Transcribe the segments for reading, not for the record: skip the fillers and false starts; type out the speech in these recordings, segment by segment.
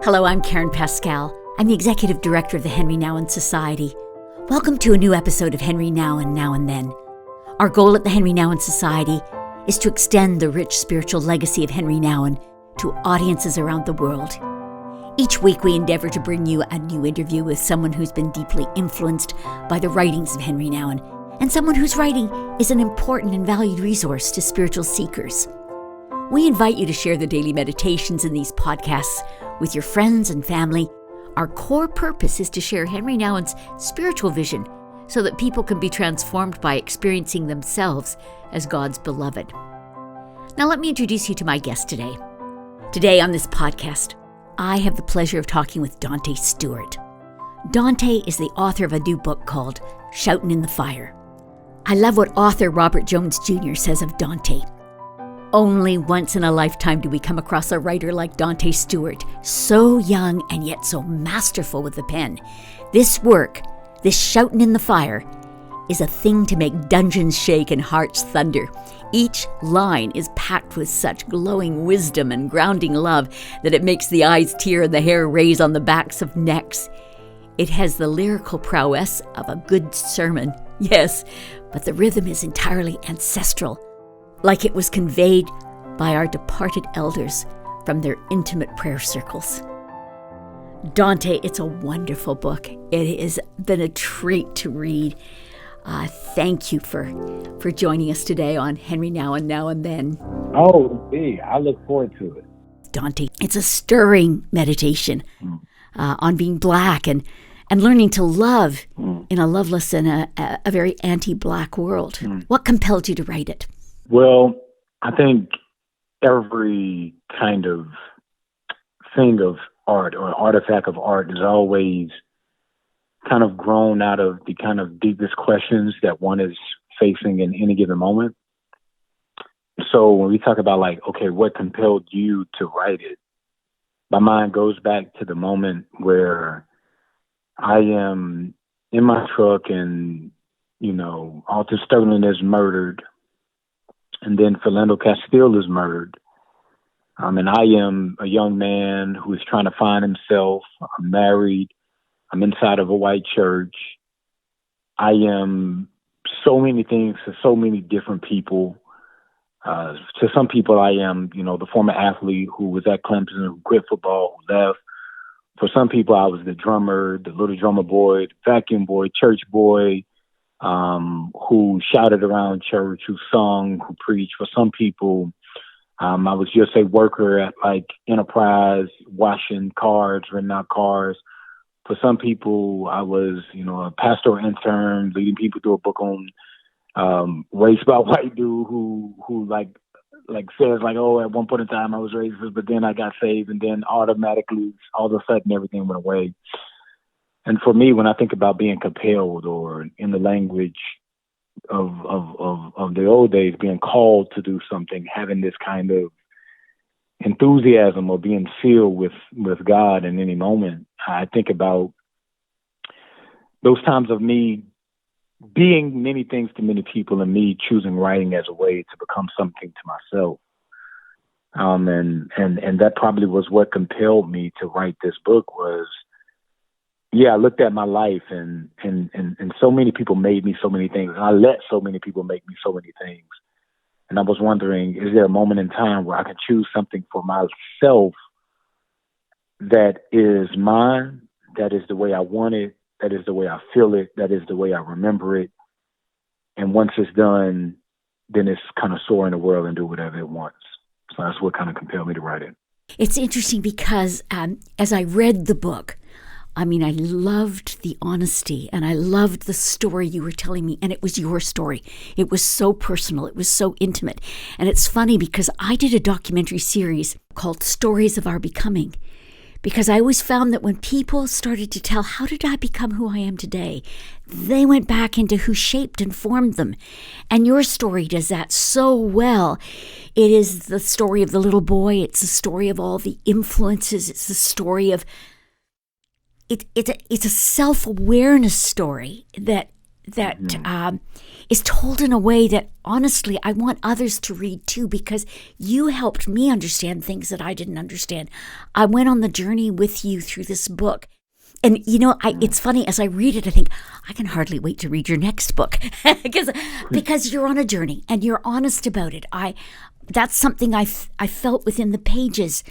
Hello, I'm Karen Pascal. I'm the Executive Director of the Henri Nouwen Society. Welcome to a new episode of Henri Nouwen Now and Then. Our goal at the Henri Nouwen Society is to extend the rich spiritual legacy of Henri Nouwen to audiences around the world. Each week we endeavor to bring you a new interview with someone who's been deeply influenced by the writings of Henri Nouwen, and someone whose writing is an important and valued resource to spiritual seekers. We invite you to share the daily meditations in these podcasts with your friends and family. Our core purpose is to share Henri Nouwen's spiritual vision so that people can be transformed by experiencing themselves as God's beloved. Now let me introduce you to my guest today. Today on this podcast, I have the pleasure of talking with Danté Stewart. Danté is the author of a new book called Shoutin in the Fire. I love what author Robert Jones Jr. says of Danté. Only once in a lifetime do we come across a writer like Danté Stewart, so young and yet so masterful with the pen. This work, this Shoutin in the Fire, is a thing to make dungeons shake and hearts thunder. Each line is packed with such glowing wisdom and grounding love that it makes the eyes tear and the hair raise on the backs of necks. It has the lyrical prowess of a good sermon, yes, but the rhythm is entirely ancestral, like it was conveyed by our departed elders from their intimate prayer circles. Danté, it's a wonderful book. It has been a treat to read. Thank you for joining us today on Henri Nouwen Now and Then. Oh, gee, I look forward to it. Danté, it's a stirring meditation on being Black and learning to love in a loveless and a very anti-Black world. What compelled you to write it? Well, I think every kind of thing of art or artifact of art is always kind of grown out of the kind of deepest questions that one is facing in any given moment. So when we talk about okay, what compelled you to write it? My mind goes back to the moment where I am in my truck and, Alton Sterling is murdered. And then Philando Castile is murdered. And I am a young man who is trying to find himself. I'm married. I'm inside of a white church. I am so many things to so many different people. To some people, I am, the former athlete who was at Clemson, who quit football, who left. For some people, I was the drummer, the little drummer boy, the vacuum boy, church boy, who shouted around church, who sung, who preached. For some people, I was just a worker at Enterprise, washing cars, renting out cars. For some people, I was, a pastoral intern, leading people through a book on race by white dude who says oh, at one point in time I was racist, but then I got saved, and then automatically, all of a sudden, everything went away. And for me, when I think about being compelled, or in the language of the old days, being called to do something, having this kind of enthusiasm or being filled with God in any moment, I think about those times of me being many things to many people and me choosing writing as a way to become something to myself. And that probably was what compelled me to write this book was, I looked at my life and so many people made me so many things. And I let so many people make me so many things. And I was wondering, is there a moment in time where I can choose something for myself that is mine, that is the way I want it, that is the way I feel it, that is the way I remember it. And once it's done, then it's kind of soar in the world and do whatever it wants. So that's what kind of compelled me to write it. It's interesting because as I read the book, I loved the honesty and I loved the story you were telling me, and it was your story. It was so personal. It was so intimate. And it's funny because I did a documentary series called Stories of Our Becoming, because I always found that when people started to tell, how did I become who I am today? They went back into who shaped and formed them. And your story does that so well. It is the story of the little boy. It's the story of all the influences. It's the story of It's a self-awareness story that that is told in a way that, honestly, I want others to read too, because you helped me understand things that I didn't understand. I went on the journey with you through this book. And, it's funny, as I read it, I think, I can hardly wait to read your next book because you're on a journey and you're honest about it. That's something I felt within the pages.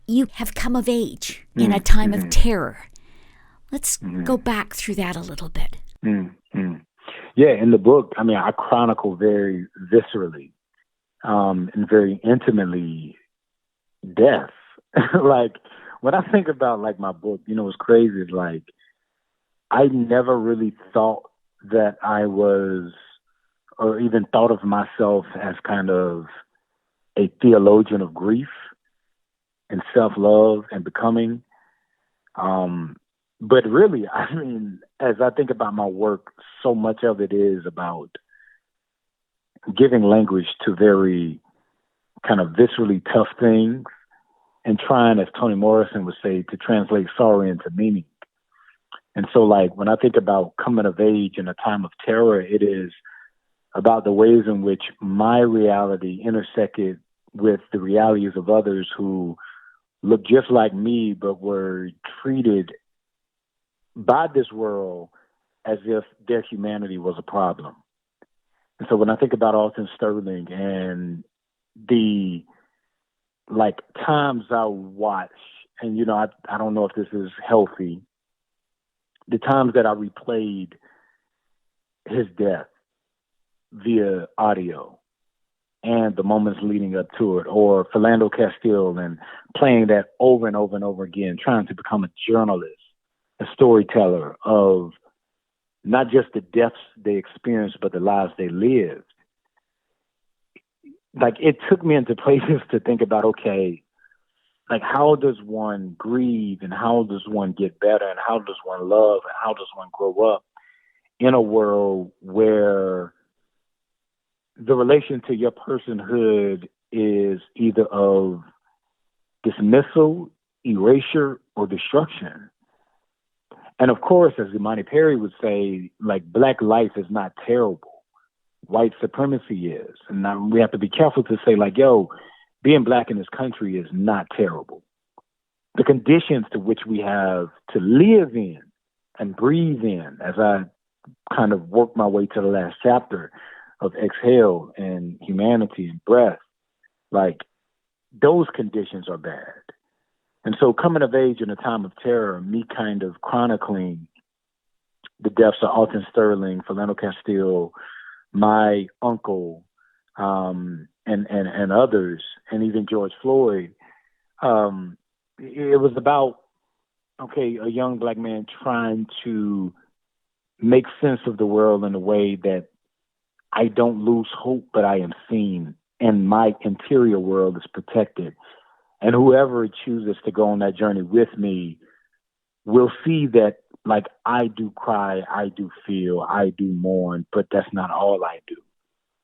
You have come of age in a time of terror. Let's go back through that a little bit. Yeah, in the book, I chronicle very viscerally and very intimately death. Like, when I think about, like, my book, what's crazy is, like, I never really thought that I was, or even thought of myself as kind of a theologian of grief and self-love and becoming. But really, as I think about my work, so much of it is about giving language to very kind of viscerally tough things and trying, as Toni Morrison would say, to translate sorrow into meaning. And so, like, when I think about coming of age in a time of terror, it is about the ways in which my reality intersected with the realities of others who looked just like me, but were treated by this world as if their humanity was a problem. And so when I think about Alton Sterling and the, like, times I watch, and, I don't know if this is healthy, the times that I replayed his death via audio and the moments leading up to it, or Philando Castile and playing that over and over and over again, trying to become a journalist, a storyteller of not just the deaths they experienced, but the lives they lived. Like, it took me into places to think about, okay, like, how does one grieve and how does one get better and how does one love and how does one grow up in a world where the relation to your personhood is either of dismissal, erasure, or destruction. And of course, as Imani Perry would say, like, Black life is not terrible. White supremacy is. And now we have to be careful to say, like, yo, being Black in this country is not terrible. The conditions to which we have to live in and breathe in, as I kind of work my way to the last chapter of Exhale and Humanity and Breath, like, those conditions are bad. And so coming of age in a time of terror, me kind of chronicling the deaths of Alton Sterling, Philando Castile, my uncle, and others, and even George Floyd, it was about, okay, a young Black man trying to make sense of the world in a way that I don't lose hope, but I am seen, and my interior world is protected. And whoever chooses to go on that journey with me will see that, like, I do cry, I do feel, I do mourn, but that's not all I do.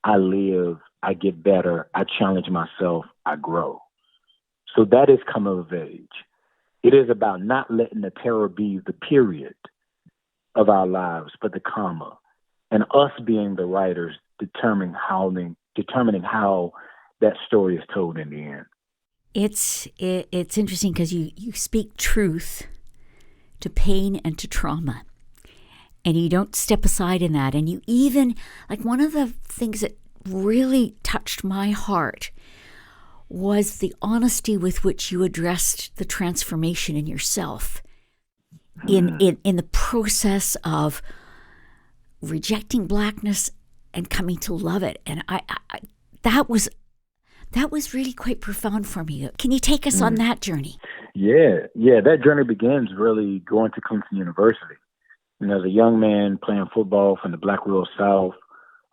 I live, I get better, I challenge myself, I grow. So that is coming of age. It is about not letting the terror be the period of our lives, but the comma, and us being the writers determining how that story is told in the end. It's interesting because you speak truth to pain and to trauma, and you don't step aside in that. And you even, like, one of the things that really touched my heart was the honesty with which you addressed the transformation in yourself in the process of rejecting Blackness and coming to love it. And I that was really quite profound for me. Can you take us on that journey? Yeah. That journey begins really going to Clemson University. As a young man playing football from the Black rural South,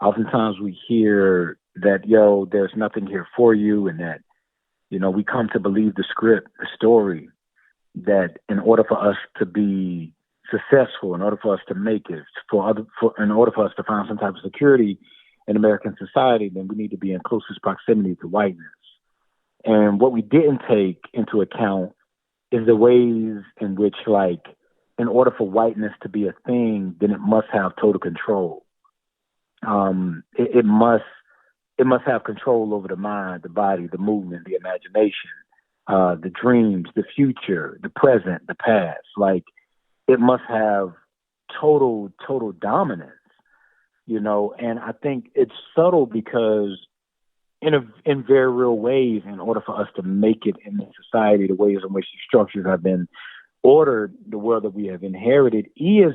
oftentimes we hear that, yo, there's nothing here for you, and that, we come to believe the script, the story, that in order for us to be successful, in order for us to make it, in order for us to find some type of security in American society, then we need to be in closest proximity to whiteness. And what we didn't take into account is the ways in which, like, in order for whiteness to be a thing, then it must have total control. It must have control over the mind, the body, the movement, the imagination, the dreams, the future, the present, the past. Like, it must have total dominance, and I think it's subtle because in very real ways, in order for us to make it in the society, the ways in which the structures have been ordered, the world that we have inherited is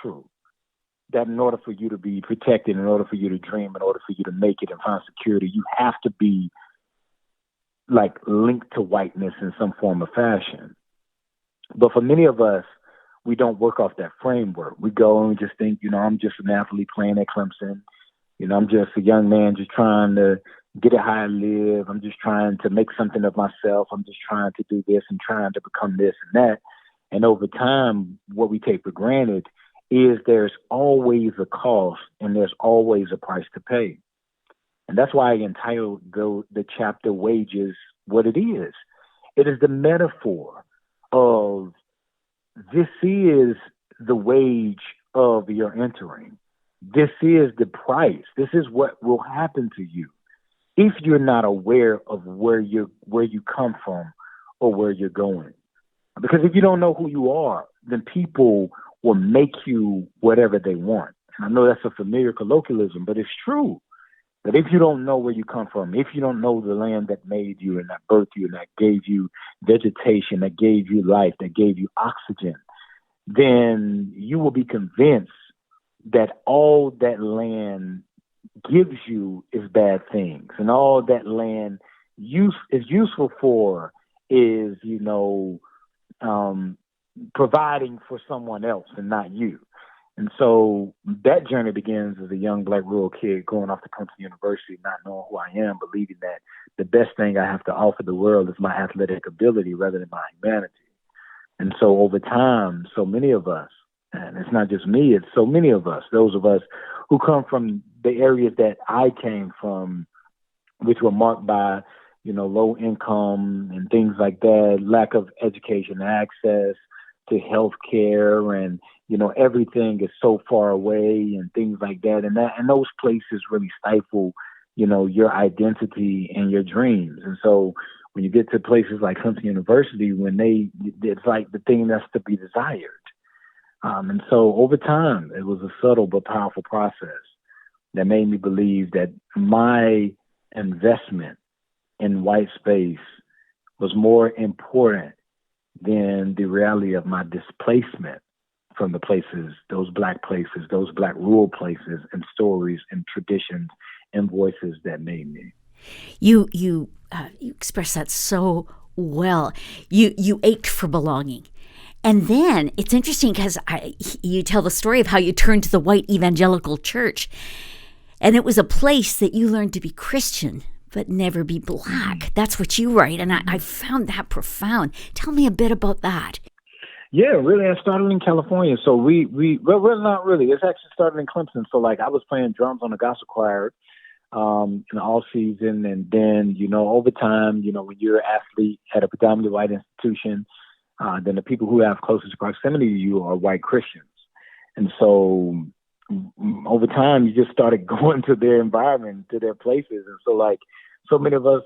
true. That in order for you to be protected, in order for you to dream, in order for you to make it and find security, you have to be like linked to whiteness in some form or fashion. But for many of us, we don't work off that framework. We go and just think, I'm just an athlete playing at Clemson. I'm just a young man just trying to get it how I live. I'm just trying to make something of myself. I'm just trying to do this and trying to become this and that. And over time, what we take for granted is there's always a cost and there's always a price to pay. And that's why I entitled the chapter Wages what it is. It is the metaphor of this is the wage of your entering. This is the price. This is what will happen to you if you're not aware of where you come from or where you're going. Because if you don't know who you are, then people will make you whatever they want. And I know that's a familiar colloquialism, but it's true that if you don't know where you come from, if you don't know the land that made you and that birthed you and that gave you vegetation, that gave you life, that gave you oxygen, then you will be convinced that all that land gives you is bad things, and all that land is useful for is, providing for someone else and not you. And so that journey begins as a young black rural kid going off to Clemson University, not knowing who I am, believing that the best thing I have to offer the world is my athletic ability rather than my humanity. And so over time, so many of us, and it's not just me, it's so many of us, those of us who come from the areas that I came from, which were marked by, low income and things like that, lack of education, access to health care, and, everything is so far away and things like that. And those places really stifle, your identity and your dreams. And so when you get to places like Clemson University, it's like the thing that's to be desired. And so over time, it was a subtle but powerful process that made me believe that my investment in white space was more important than the reality of my displacement from the places, those black rural places and stories and traditions and voices that made me. You express that so well. You ached for belonging. And then it's interesting because you tell the story of how you turned to the white evangelical church. And it was a place that you learned to be Christian, but never be black. That's what you write. And I found that profound. Tell me a bit about that. Yeah, really. I started in California. So well, not really. It's actually started in Clemson. So I was playing drums on the gospel choir in the all season. And then, over time, when you're an athlete at a predominantly white institution, then the people who have closest proximity to you are white Christians. And so over time, you just started going to their environment, to their places. And so many of us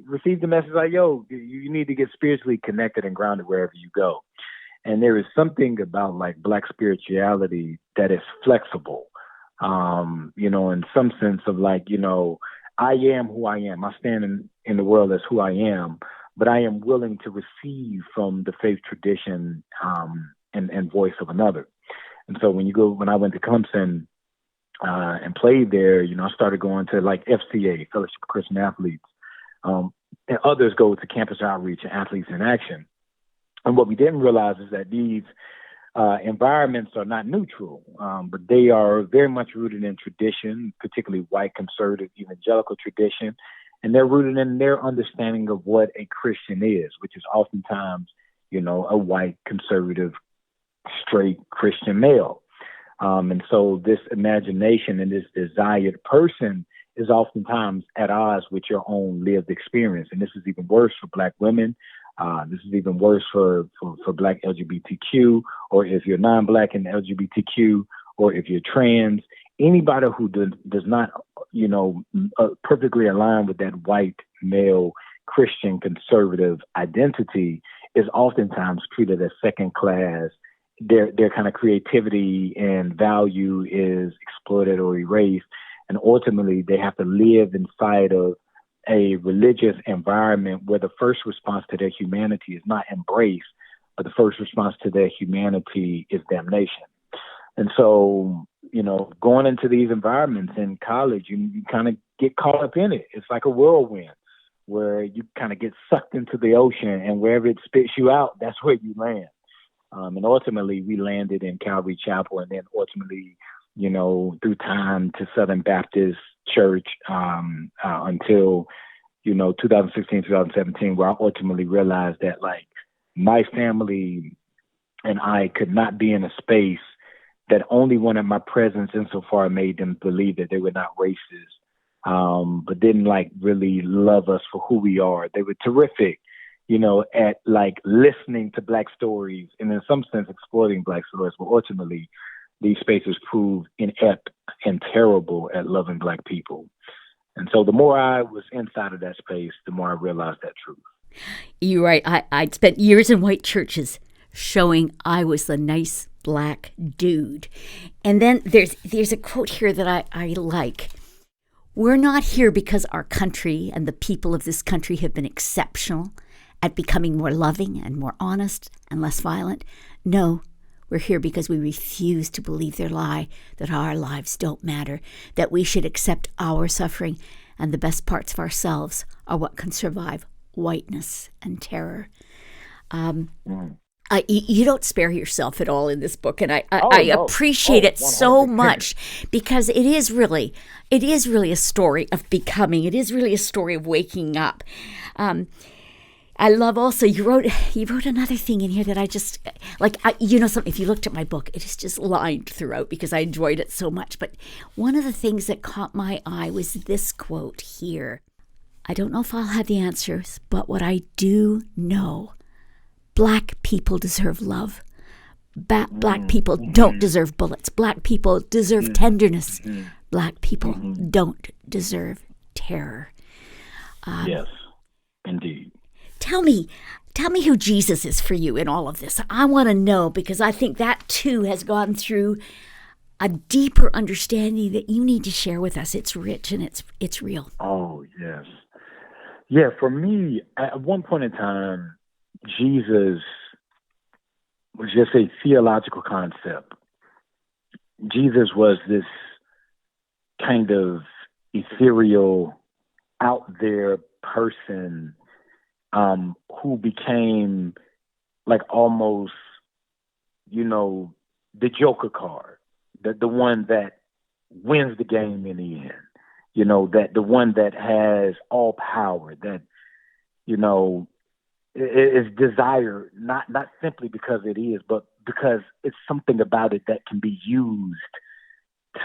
received the message like, yo, you need to get spiritually connected and grounded wherever you go. And there is something about black spirituality that is flexible, in some sense of I am who I am. I stand in the world as who I am, but I am willing to receive from the faith tradition and voice of another. And so when I went to Clemson and played there, I started going to FCA, Fellowship of Christian Athletes, and others go to Campus Outreach and Athletes in Action. And what we didn't realize is that these environments are not neutral, but they are very much rooted in tradition, particularly white conservative evangelical tradition. And they're rooted in their understanding of what a Christian is, which is oftentimes, a white conservative, straight Christian male. And so this imagination and this desired person is oftentimes at odds with your own lived experience. And this is even worse for black women, This is even worse for Black LGBTQ, or if you're non-Black and LGBTQ, or if you're trans. Anybody who does not, perfectly align with that white male Christian conservative identity is oftentimes treated as second class. Their kind of creativity and value is exploited or erased, and ultimately they have to live inside of a religious environment where the first response to their humanity is not embrace, but the first response to their humanity is damnation. And so, going into these environments in college, you kind of get caught up in it. It's like a whirlwind where you kind of get sucked into the ocean, and wherever it spits you out, that's where you land. And ultimately, we landed in Calvary Chapel, and then ultimately, through time to Southern Baptist Church until, 2016, 2017, where I ultimately realized that, like, my family and I could not be in a space that only wanted my presence insofar made them believe that they were not racist, but didn't, like, really love us for who we are. They were terrific, at, like, listening to Black stories and in some sense exploiting Black stories. But ultimately, these spaces proved inept and terrible at loving Black people. And so the more I was inside of that space, the more I realized that truth. You're right. I'd spent years in white churches showing I was the nice Black dude. And then there's a quote here that I like. We're not here because our country and the people of this country have been exceptional at becoming more loving and more honest and less violent. No, we're here because we refuse to believe their lie that our lives don't matter, that we should accept our suffering, and the best parts of ourselves are what can survive whiteness and terror. You don't spare yourself at all in this book, and I appreciate it so much, because it is really a story of becoming. It is really a story of waking up. I love also you wrote another thing in here that I just like. Something. If you looked at my book, it is just lined throughout because I enjoyed it so much. But one of the things that caught my eye was this quote here. I don't know if I'll have the answers, but what I do know. Black people deserve love. Black people don't deserve bullets. Black people deserve tenderness. Black people don't deserve terror. Yes, indeed. Tell me who Jesus is for you in all of this. I want to know, because I think that too has gone through a deeper understanding that you need to share with us. It's rich and it's real. Oh, yes. Yeah, for me, at one point in time, Jesus was just a theological concept. Jesus was this kind of ethereal, out there person who became like almost, the Joker card, the one that wins the game in the end, that the one that has all power, that, is desired, not simply because it is, but because it's something about it that can be used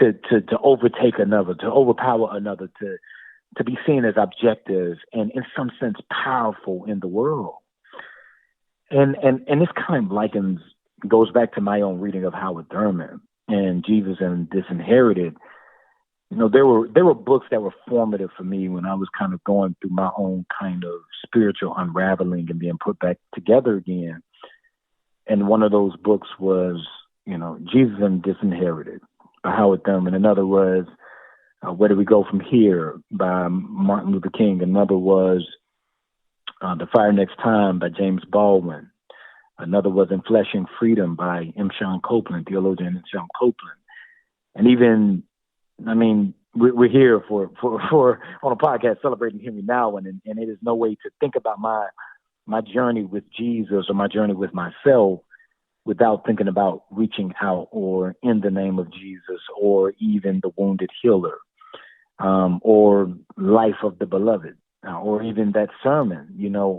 to overtake another, to overpower another, to be seen as objective and in some sense powerful in the world. And this kind of goes back to my own reading of Howard Thurman and Jesus and Disinherited. There were books that were formative for me when I was kind of going through my own kind of spiritual unraveling and being put back together again. And one of those books was, Jesus and Disinherited by Howard Thurman. Another was Where Do We Go From Here by Martin Luther King. Another was The Fire Next Time by James Baldwin. Another was In Flesh and Freedom by M. Sean Copeland, theologian M. Sean Copeland. And even, we're here for on a podcast celebrating Henri Nouwen, and it is no way to think about my journey with Jesus or my journey with myself without thinking about reaching out or In the Name of Jesus or even The Wounded Healer or Life of the Beloved or even that sermon,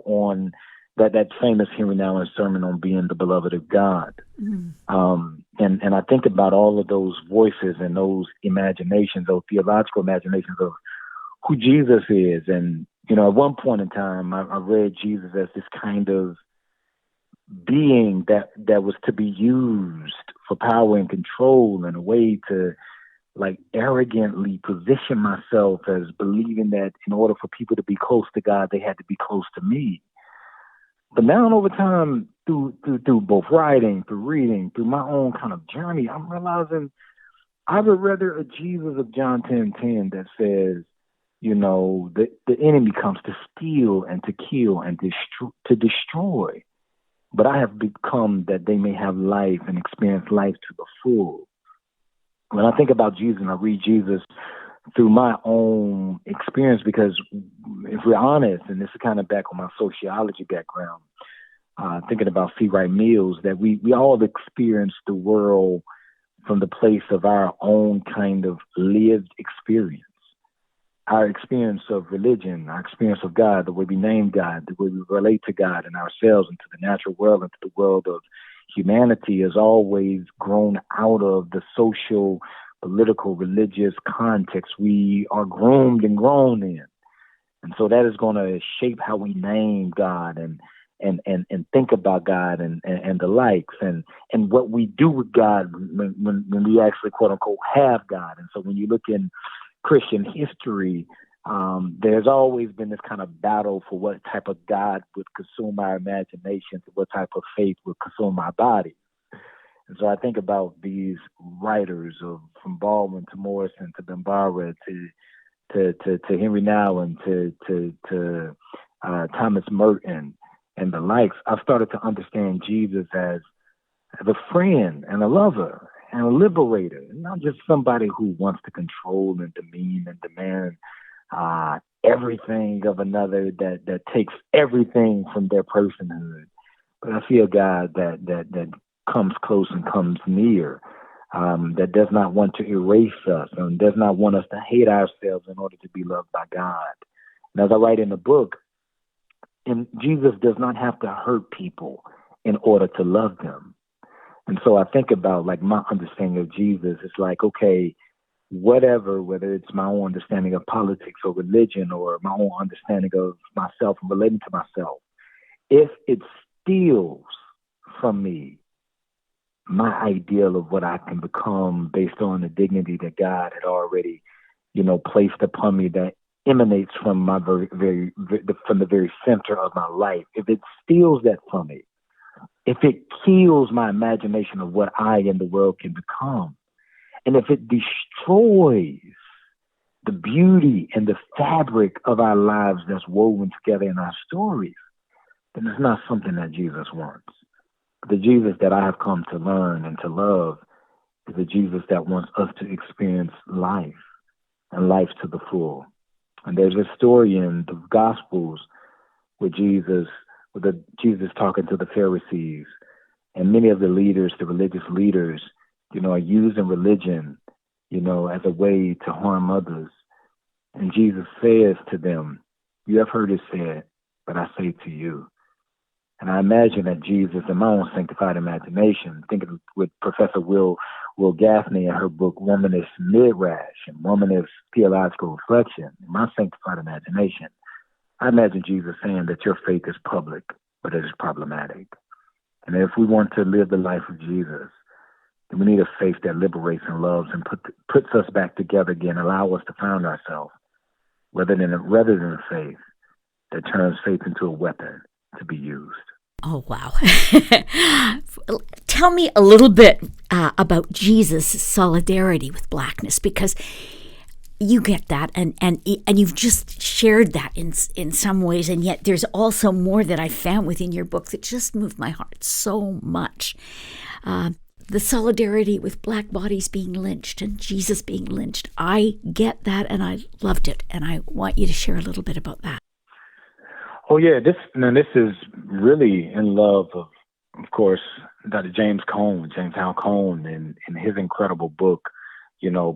on that famous Henri Nouwen sermon on being the beloved of God. And I think about all of those voices and those imaginations, those theological imaginations of who Jesus is. And, at one point in time, I read Jesus as this kind of being that was to be used for power and control, in a way to like arrogantly position myself as believing that in order for people to be close to God, they had to be close to me. But now over time, through both writing, through reading, through my own kind of journey, I'm realizing I would rather a Jesus of John 10:10 that says, the enemy comes to steal and to kill and to destroy. But I have become that they may have life and experience life to the full. When I think about Jesus and I read Jesus through my own experience, because if we're honest, and this is kind of back on my sociology background, thinking about C. Wright Mills, that we all experience the world from the place of our own kind of lived experience. Our experience of religion, our experience of God, the way we name God, the way we relate to God and ourselves and to the natural world and to the world of humanity has always grown out of the social, political, religious context we are groomed and grown in. And so that is going to shape how we name God and think about God and the likes and what we do with God when we actually, quote unquote, have God. And so when you look in Christian history, there's always been this kind of battle for what type of God would consume our imaginations, what type of faith would consume our body. And so I think about these writers from Baldwin to Morrison to Bambara to Henri Nouwen to Thomas Merton and the likes. I've started to understand Jesus as a friend and a lover and a liberator, not just somebody who wants to control and demean and demand everything of another, that takes everything from their personhood. But I see a God that comes close and comes near, that does not want to erase us and does not want us to hate ourselves in order to be loved by God. And as I write in the book, and Jesus does not have to hurt people in order to love them. And so I think about like my understanding of Jesus. It's like, okay, whether it's my own understanding of politics or religion or my own understanding of myself and relating to myself, if it steals from me my ideal of what I can become based on the dignity that God had already, placed upon me, that emanates from my from the very center of my life, if it steals that from me, if it kills my imagination of what I and the world can become, and if it destroys the beauty and the fabric of our lives that's woven together in our stories, then it's not something that Jesus wants. The Jesus that I have come to learn and to love is a Jesus that wants us to experience life and life to the full. And there's a story in the Gospels with Jesus talking to the Pharisees, and many of the leaders, the religious leaders, are using religion, as a way to harm others. And Jesus says to them, "You have heard it said, but I say to you." And I imagine that Jesus, in my own sanctified imagination, thinking with Professor Will Gaffney in her book, Womanist Midrash and Womanist Theological Reflection, in my sanctified imagination, I imagine Jesus saying that your faith is public, but it is problematic. And if we want to live the life of Jesus, then we need a faith that liberates and loves and puts us back together again, allow us to find ourselves, rather than a faith that turns faith into a weapon to be used. Oh, wow. Tell me a little bit about Jesus' solidarity with Blackness, because you get that, and you've just shared that in some ways, and yet there's also more that I found within your book that just moved my heart so much. The solidarity with Black bodies being lynched and Jesus being lynched. I get that, and I loved it, and I want you to share a little bit about that. Oh yeah, this is really in love of course, Dr. James Hal Cone, in his incredible book,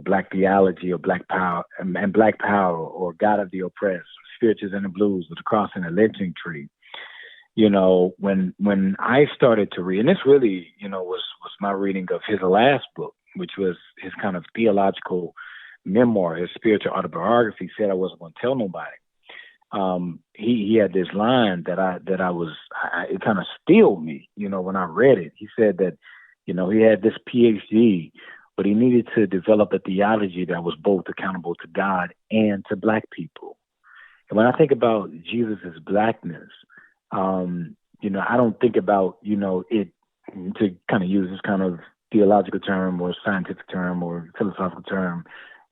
Black Theology or Black Power and Black Power, or God of the Oppressed, Spirituals and the Blues, with the Cross and the Lynching Tree. When I started to read, and this really, was my reading of his last book, which was his kind of theological memoir, his spiritual autobiography, said I wasn't going to tell nobody. he had this line that it kind of stilled me, when I read it. He said that, he had this PhD, but he needed to develop a theology that was both accountable to God and to Black people. And when I think about Jesus's Blackness, I don't think about, it to kind of use this kind of theological term or scientific term or philosophical term,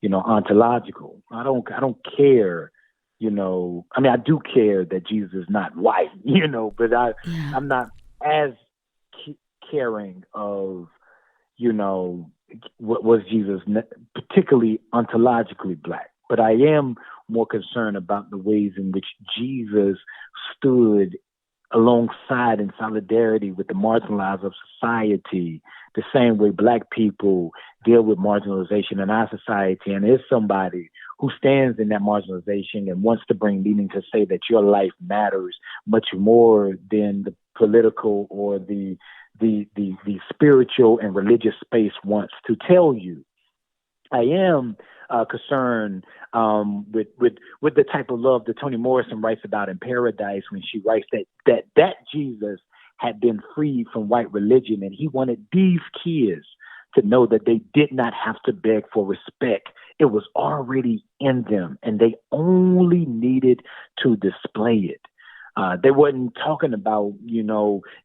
ontological. I don't care, I do care that Jesus is not white, but I'm not as caring of, what was Jesus particularly ontologically Black. But I am more concerned about the ways in which Jesus stood alongside in solidarity with the marginalized of society, the same way Black people deal with marginalization in our society, and is somebody who stands in that marginalization and wants to bring meaning to say that your life matters much more than the political or the spiritual and religious space wants to tell you. I am concerned with the type of love that Toni Morrison writes about in Paradise, when she writes that Jesus had been freed from white religion, and he wanted these kids to know that they did not have to beg for respect. It was already in them, and they only needed to display it. They wasn't talking about,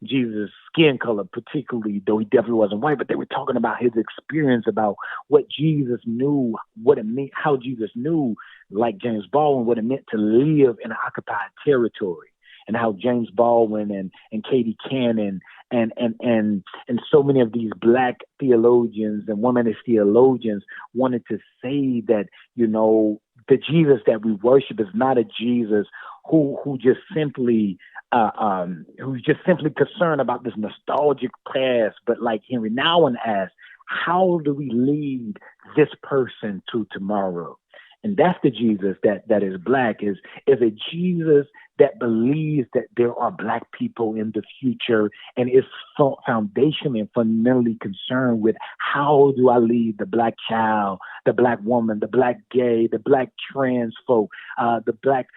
Jesus' skin color particularly, though he definitely wasn't white, but they were talking about his experience, about what Jesus knew, what it meant, how Jesus knew, like James Baldwin, what it meant to live in an occupied territory, and how James Baldwin and Katie Cannon and so many of these Black theologians and womanist theologians wanted to say that, the Jesus that we worship is not a Jesus who's just simply concerned about this nostalgic past, but like Henri Nouwen asked, how do we lead this person to tomorrow? And that's the Jesus that is Black, is a Jesus that believes that there are Black people in the future, and is foundationally and fundamentally concerned with, how do I lead the Black child, the Black woman, the Black gay, the Black trans folk, the Black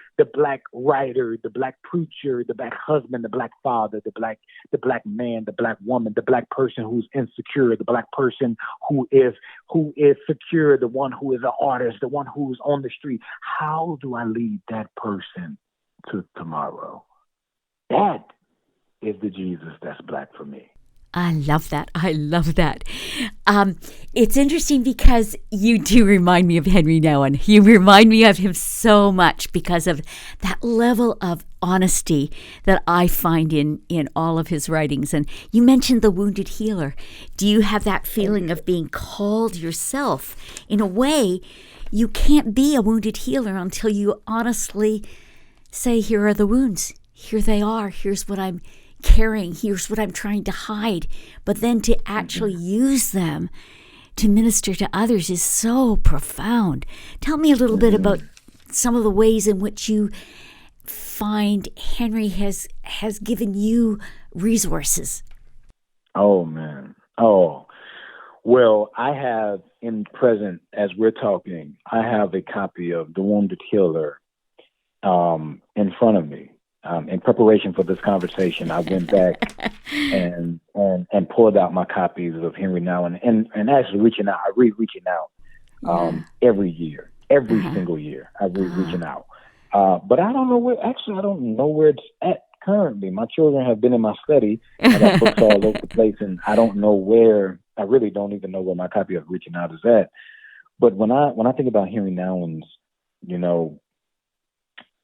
writer, the Black preacher, the Black husband, the Black father, the Black man, the Black woman, the Black person who's insecure, the Black person who is secure, the one who is an artist, the one who's on the street. How do I lead that person to tomorrow? That is the Jesus that's Black for me. I love that. I love that. It's interesting because you do remind me of Henri Nouwen. You remind me of him so much because of that level of honesty that I find in all of his writings. And you mentioned the wounded healer. Do you have that feeling of being called yourself? In a way, you can't be a wounded healer until you honestly say, here are the wounds. Here they are. Here's what I'm carrying. Here's what I'm trying to hide. But then to actually use them to minister to others is so profound. Tell me a little bit about some of the ways in which you find Henri has given you resources. Oh, man. Oh, well, I have in present, as we're talking, I have a copy of The Wounded Healer in front of me. In preparation for this conversation, I went back and pulled out my copies of Henri Nouwen and actually reaching out. I reaching out every year, every single year. I reaching out. But I don't know where. Actually, I don't know where it's at currently. My children have been in my study. I got books all over the place, and I don't know where. I really don't even know where my copy of Reaching Out is at. But when I think about Henri Nouwen's,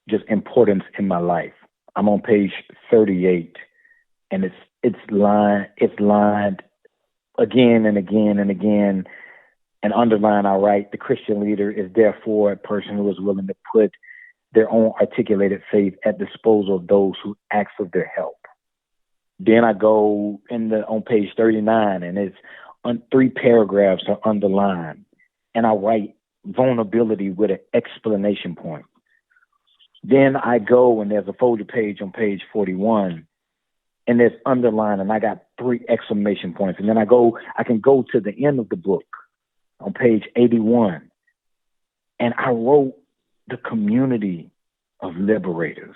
just importance in my life, I'm on page 38, and it's lined again and again and again, and underlined. I write, the Christian leader is therefore a person who is willing to put their own articulated faith at disposal of those who ask for their help. Then I go on page 39, and it's on 3 paragraphs are underlined, and I write vulnerability with an exclamation point. Then I go, and there's a folder page on page 41, and there's underlined, and I got 3 exclamation points. And then I can go to the end of the book on page 81, and I wrote the community of liberators.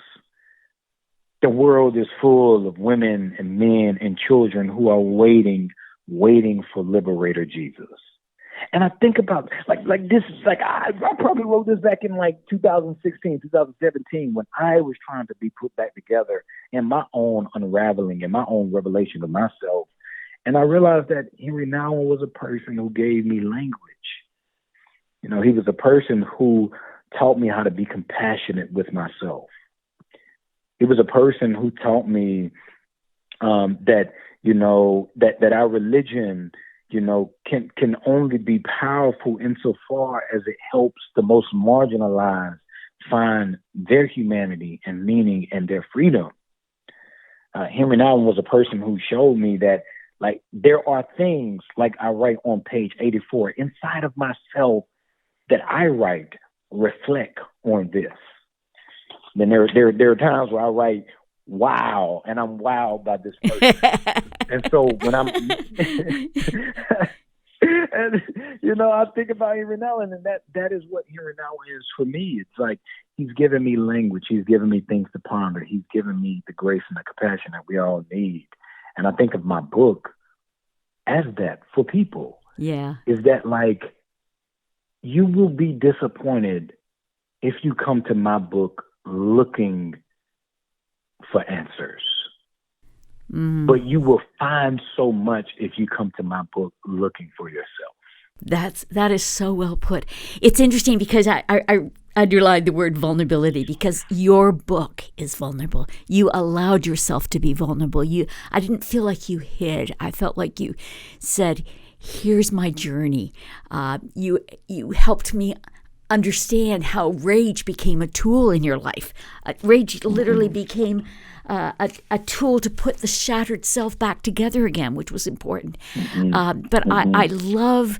The world is full of women and men and children who are waiting for Liberator Jesus. And I think about like this, like I probably wrote this back in like 2016, 2017, when I was trying to be put back together in my own unraveling and my own revelation of myself. And I realized that Henri Nouwen was a person who gave me language. You know, he was a person who taught me how to be compassionate with myself. He was a person who taught me that our religion, can only be powerful insofar as it helps the most marginalized find their humanity and meaning and their freedom. Henri Nouwen was a person who showed me that, like, there are things, like I write on page 84, inside of myself that I write reflect on this. Then there are times where I write, wow, and I'm wowed by this person. And so when I'm, and I think about Henri Nouwen, and that is what Henri Nouwen is for me. It's like he's given me language, he's given me things to ponder, he's given me the grace and the compassion that we all need. And I think of my book as that for people. Yeah, is that like you will be disappointed if you come to my book looking for answers. But you will find so much if you come to my book looking for yourself. That is so well put. It's interesting because I underlined the word vulnerability, because your book is vulnerable. You allowed yourself to be vulnerable. I didn't feel like you hid. I felt like you said, here's my journey. You helped me understand how rage became a tool in your life. Rage literally became a tool to put the shattered self back together again, which was important. But I love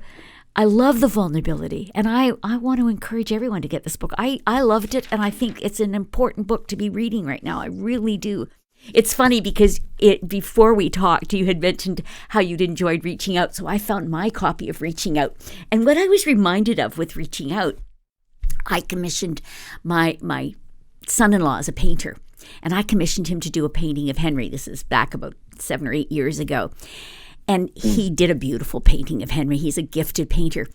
the vulnerability, and I want to encourage everyone to get this book. I loved it, and I think it's an important book to be reading right now. I really do. It's funny because before we talked, you had mentioned how you'd enjoyed Reaching Out, so I found my copy of Reaching Out. And what I was reminded of with Reaching Out, I commissioned my son-in-law as a painter, and I commissioned him to do a painting of Henri. This is back about 7 or 8 years ago. And he did a beautiful painting of Henri. He's a gifted painter.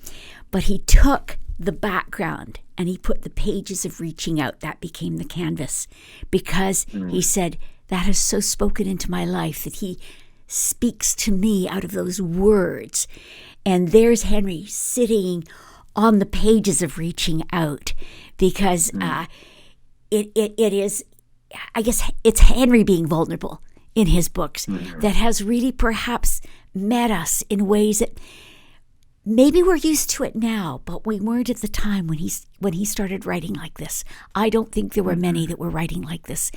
But he took the background and he put the pages of Reaching Out. That became the canvas, because he said, that has so spoken into my life that he speaks to me out of those words. And there's Henri sitting on the pages of Reaching Out, because it is, I guess it's Henri being vulnerable in his books that has really perhaps met us in ways that maybe we're used to it now, but we weren't at the time when he started writing like this. I don't think there were many that were writing like this,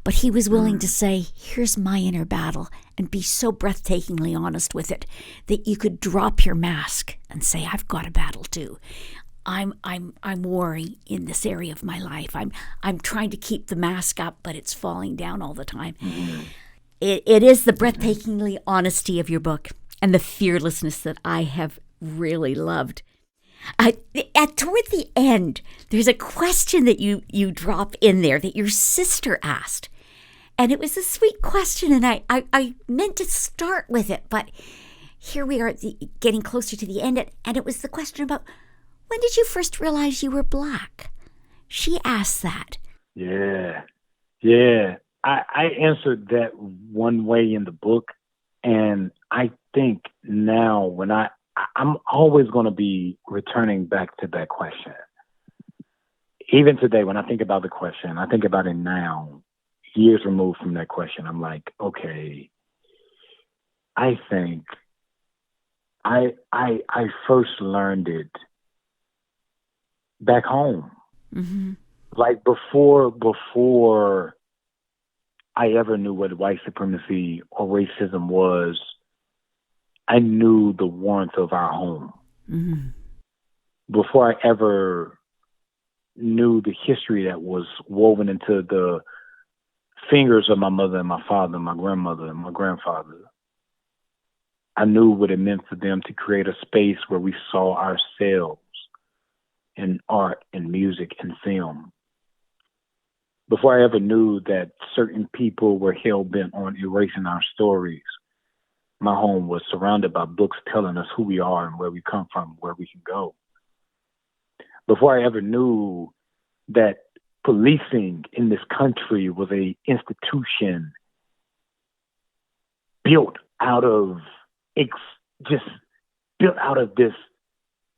but he was willing to say, here's my inner battle, and be so breathtakingly honest with it that you could drop your mask and say, I've got a battle too. I'm warring in this area of my life. I'm trying to keep the mask up, but it's falling down all the time. It is the breathtakingly honesty of your book and the fearlessness that I have really loved. Toward the end, there's a question that you drop in there that your sister asked. And it was a sweet question, and I meant to start with it, but here we are getting closer to the end, and it was the question about, when did you first realize you were Black? She asked that. Yeah. I answered that one way in the book, and I think now when I'm always going to be returning back to that question. Even today, when I think about the question, I think about it now, years removed from that question. I'm like, okay, I think I first learned it back home. Like before I ever knew what white supremacy or racism was, I knew the warmth of our home. Before I ever knew the history that was woven into the fingers of my mother and my father, my grandmother and my grandfather, I knew what it meant for them to create a space where we saw ourselves in art and music and film. before I ever knew that certain people were hell-bent on erasing our stories, my home was surrounded by books telling us who we are and where we come from, where we can go. Before I ever knew that policing in this country was a institution built out of this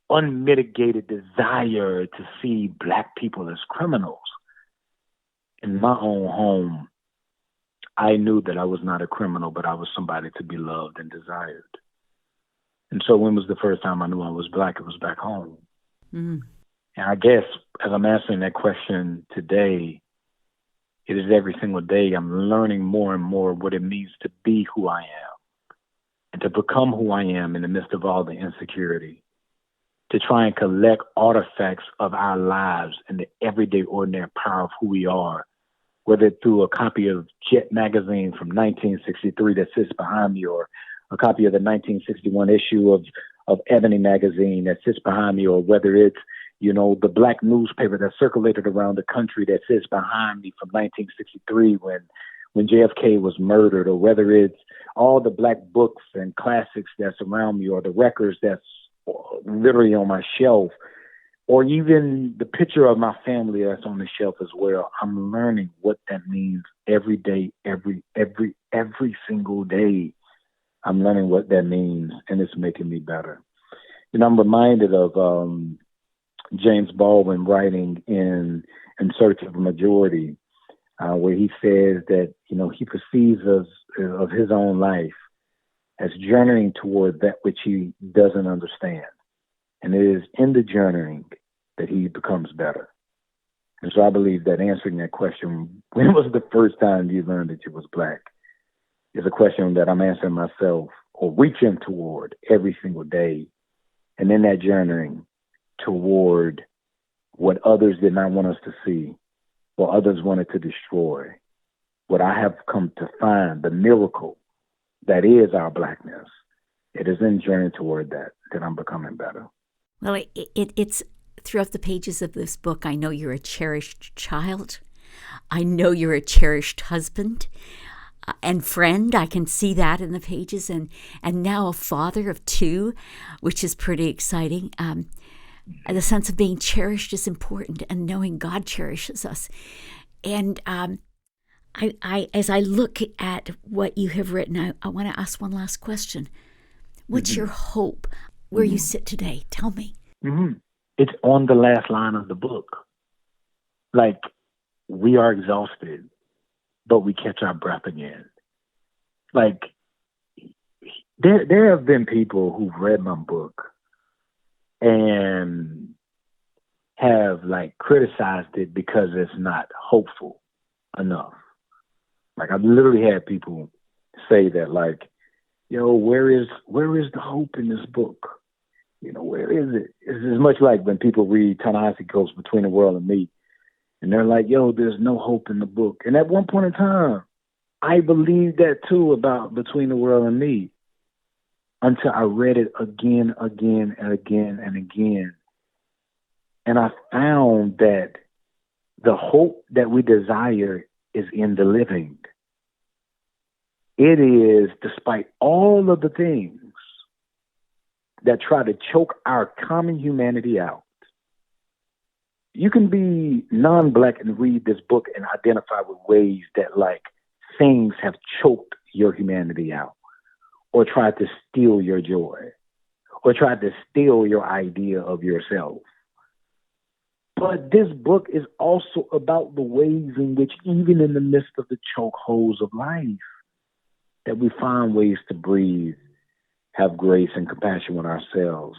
unmitigated desire to see Black people as criminals. In my own home, I knew that I was not a criminal, but I was somebody to be loved and desired. And so when was the first time I knew I was Black? It was back home. Mm. And I guess as I'm answering that question today, it is every single day I'm learning more and more what it means to be who I am and to become who I am in the midst of all the insecurity, to try and collect artifacts of our lives and the everyday ordinary power of who we are, whether through a copy of Jet magazine from 1963 that sits behind me, or a copy of the 1961 issue of Ebony magazine that sits behind me, or whether it's, the Black newspaper that circulated around the country that sits behind me from 1963 when JFK was murdered, or whether it's all the Black books and classics that's around me, or the records that's literally on my shelf, or even the picture of my family that's on the shelf as well. I'm learning what that means every day, every single day. I'm learning what that means, and it's making me better. I'm reminded of James Baldwin writing in Search of a Majority, where he says that, he perceives of his own life as journeying toward that which he doesn't understand. And it is in the journeying that he becomes better. And so I believe that answering that question, when was the first time you learned that you was Black, is a question that I'm answering myself, or reaching toward every single day. And in that journeying toward what others did not want us to see, what others wanted to destroy, what I have come to find, the miracle that is our Blackness. It is in journeying toward that I'm becoming better. Well, it's throughout the pages of this book. I know you're a cherished child. I know you're a cherished husband and friend. I can see that in the pages, and now a father of two, which is pretty exciting. The sense of being cherished is important, and knowing God cherishes us. And I as I look at what you have written, I want to ask one last question. What's your hope where you sit today? Tell me. It's on the last line of the book. Like, we are exhausted, but we catch our breath again. Like, there have been people who've read my book and have criticized it because it's not hopeful enough. Like, I've literally had people say that, where is the hope in this book? Where is it? It's as much like when people read Ta-Nehisi Coates' Between the World and Me, and they're like, there's no hope in the book. And at one point in time, I believed that too about Between the World and Me, until I read it again and again. And I found that the hope that we desire is in the living. It is, despite all of the things that try to choke our common humanity out. You can be non-Black and read this book and identify with ways that things have choked your humanity out, or tried to steal your joy, or tried to steal your idea of yourself. But this book is also about the ways in which, even in the midst of the chokeholds of life, that we find ways to breathe, have grace and compassion with ourselves,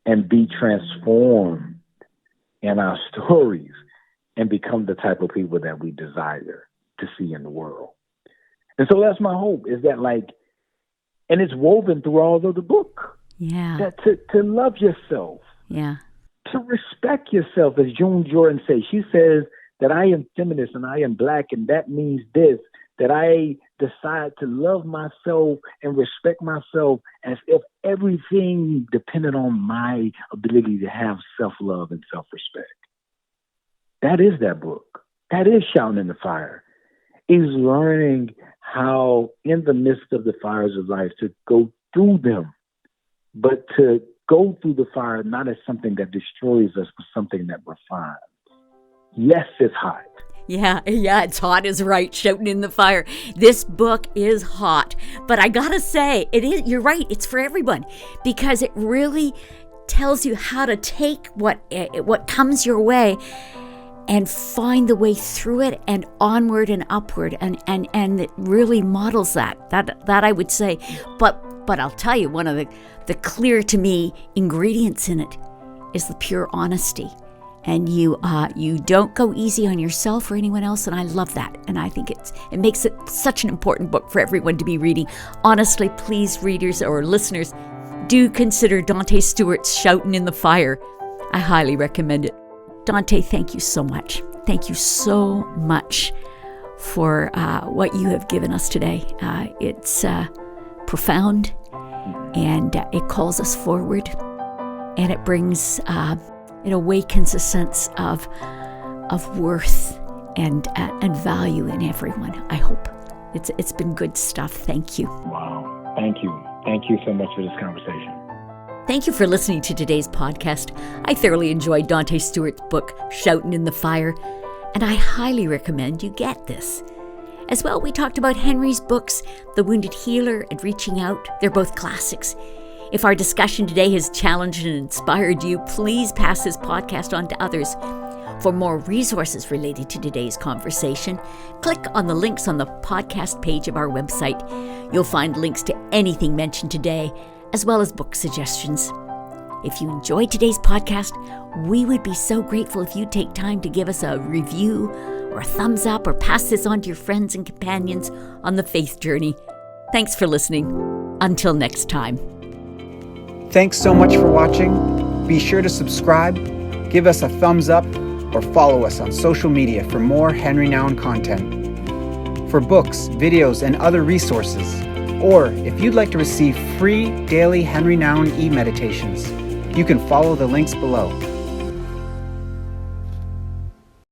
and be transformed in our stories and become the type of people that we desire to see in the world. And so that's my hope, is that and it's woven through all of the book. Yeah. That to love yourself. Yeah. To respect yourself, as June Jordan says. She says that I am feminist and I am Black, and that means this, that I decide to love myself and respect myself as if everything depended on my ability to have self-love and self-respect. That is that book. That is shouting in the fire. Is learning how, in the midst of the fires of life, to go through them, but to go through the fire not as something that destroys us, but something that refines. Yes, it's hot. Yeah, it's hot is right, shouting in the fire. This book is hot, but I gotta say, you're right, it's for everyone, because it really tells you how to take what comes your way and find the way through it and onward and upward, and it really models that I would say. But I'll tell you, one of the clear to me ingredients in it is the pure honesty. And you don't go easy on yourself or anyone else, and I love that. And I think it makes it such an important book for everyone to be reading. Honestly, please, readers or listeners, do consider Danté Stewart's Shoutin' in the Fire. I highly recommend it. Danté, thank you so much. Thank you so much for what you have given us today. It's profound, and it calls us forward, and it brings, it awakens a sense of worth and value in everyone. I hope it's been good stuff. Thank you. Wow. Thank you. Thank you so much for this conversation. Thank you for listening to today's podcast. I thoroughly enjoyed Danté Stewart's book, Shoutin' in the Fire, and I highly recommend you get this. As well, we talked about Henri's books, The Wounded Healer and Reaching Out. They're both classics. If our discussion today has challenged and inspired you, please pass this podcast on to others. For more resources related to today's conversation, click on the links on the podcast page of our website. You'll find links to anything mentioned today, as well as book suggestions. If you enjoyed today's podcast, we would be so grateful if you'd take time to give us a review or a thumbs up, or pass this on to your friends and companions on the faith journey. Thanks for listening. Until next time. Thanks so much for watching. Be sure to subscribe, give us a thumbs up, or follow us on social media for more Henri Nouwen content. For books, videos, and other resources, or if you'd like to receive free daily Henri Nouwen e-meditations, you can follow the links below.